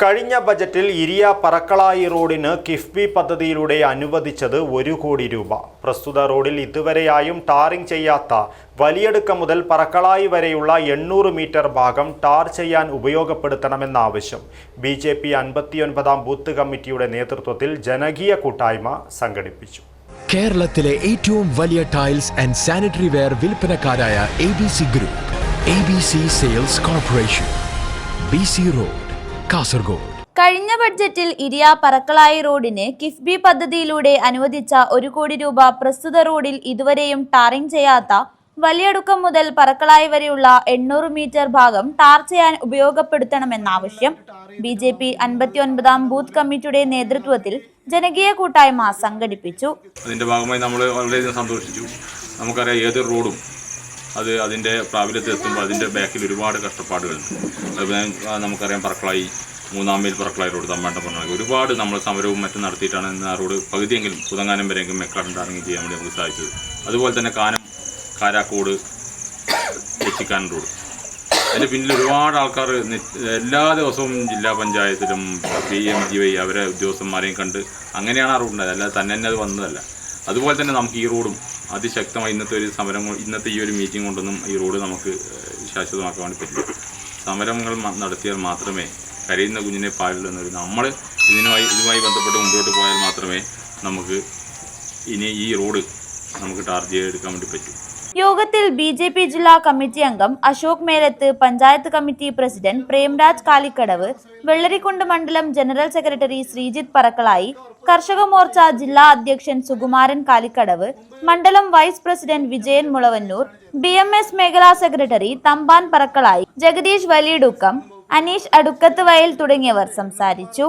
കഴിഞ്ഞ ബജറ്റിൽ ഇരിയ പറക്കളായി റോഡിന് കിഫ്ബി പദ്ധതിയിലൂടെ അനുവദിച്ചത് 1 കോടി രൂപ. പ്രസ്തുത റോഡിൽ ഇതുവരെയായും ടാറിംഗ് ചെയ്യാത്ത വലിയടുക്കം മുതൽ പറക്കളായി വരെയുള്ള 800 മീറ്റർ ഭാഗം ടാർ ചെയ്യാൻ ഉപയോഗപ്പെടുത്തണമെന്ന ആവശ്യം BJP 59ാം ബൂത്ത് കമ്മിറ്റിയുടെ നേതൃത്വത്തിൽ ജനകീയ കൂട്ടായ്മ സംഘടിപ്പിച്ചു. കേരളത്തിലെ ഏറ്റവും വലിയ ടൈൽസ് ആൻഡ് സാനിറ്ററി വെയർ വിൽപ്പനക്കാരായ ABC group, ABC sales corporation, BC road, Kasaragod. കഴിഞ്ഞ ബഡ്ജറ്റിൽ ഇരിയ പറക്കളായി റോഡിന് കിഫ്ബി പദ്ധതിയിലൂടെ അനുവദിച്ച 1 കോടി രൂപ പ്രസ്തുത റോഡിൽ ഇതുവരെയും ടാറിംഗ് ചെയ്യാത്ത വലിയടുക്കം മുതൽ പറക്കളായി വരെയുള്ള 800 മീറ്റർ ഭാഗം ടാർ ചെയ്യാൻ ഉപയോഗപ്പെടുത്തണമെന്ന ആവശ്യം BJP 59ാം ബൂത്ത് കമ്മിറ്റിയുടെ നേതൃത്വത്തിൽ ജനകീയ കൂട്ടായ്മ സംഘടിപ്പിച്ചു. അതിന്റെ ഭാഗമായി നമ്മൾ വളരെയധികം സന്തോഷിച്ചു. നമുക്കറിയാം, ഏതൊരു റോഡും അതിൻ്റെ പ്രാബല്യത്തിൽ എത്തുമ്പോൾ അതിൻ്റെ ബാക്കിൽ ഒരുപാട് കഷ്ടപ്പാടുകളുണ്ട്. അതുപോലെ നമുക്കറിയാം, പറക്കളായി 3-ാം മൈൽ പറക്കളായി റോഡ് തമ്മാട്ടപ്പുറം ഒരുപാട് നമ്മൾ സമരവും മറ്റും നടത്തിയിട്ടാണ് ഇന്ന് ആ റോഡ് പകുതിയെങ്കിലും പുതങ്ങാനം വരെയെങ്കിലും മെക്കാടൻ ടാറിംഗ് ചെയ്യാൻ വേണ്ടി നമുക്ക് സാധിച്ചത്. അതുപോലെ തന്നെ കാനം, കാരാക്കോട്, തെച്ചിക്കാനം റോഡ്, അതിൻ്റെ പിന്നിൽ ഒരുപാട് ആൾക്കാർ എല്ലാ ദിവസവും ജില്ലാ പഞ്ചായത്തിലും PMGY അവരെ ഉദ്യോഗസ്ഥന്മാരെയും കണ്ട് അങ്ങനെയാണ് ആ റോഡുണ്ടായത്, അല്ലാതെ തന്നെ അത് വന്നതല്ല. അതുപോലെ തന്നെ നമുക്ക് ഈ റോഡും അതിശക്തമായി ഇന്നത്തെ ഒരു സമരം, ഇന്നത്തെ ഈ ഒരു മീറ്റിംഗ് കൊണ്ടൊന്നും ഈ റോഡ് നമുക്ക് ശാശ്വതമാക്കാൻ വേണ്ടി പറ്റില്ല. സമരങ്ങൾ നടത്തിയാൽ മാത്രമേ കരയുന്ന കുഞ്ഞിനെ പാടില്ലെന്നൊരു നമ്മൾ ഇതുമായി ബന്ധപ്പെട്ട് മുമ്പോട്ട് പോയാൽ മാത്രമേ നമുക്ക് ഇനി ഈ റോഡ് നമുക്ക് ടാർജ് ചെയ്തെടുക്കാൻ വേണ്ടി പറ്റൂ. യോഗത്തിൽ BJP ജില്ലാ കമ്മിറ്റി അംഗം അശോക് മേലത്ത്, പഞ്ചായത്ത് കമ്മിറ്റി പ്രസിഡന്റ് പ്രേംരാജ് കാലിക്കടവ്, വെള്ളരിക്കുണ്ട് മണ്ഡലം ജനറൽ സെക്രട്ടറി ശ്രീജിത്ത് പറക്കളായി, കർഷക മോർച്ച ജില്ലാ അധ്യക്ഷൻ സുകുമാരൻ കാലിക്കടവ്, മണ്ഡലം vice president Vijayan Mulavannur, BMS മേഖലാ സെക്രട്ടറി തമ്പാൻ പറക്കളായി, ജഗദീഷ് വലിയടുക്കം, അനീഷ് അടുക്കത്ത് വയൽ തുടങ്ങിയവർ സംസാരിച്ചു.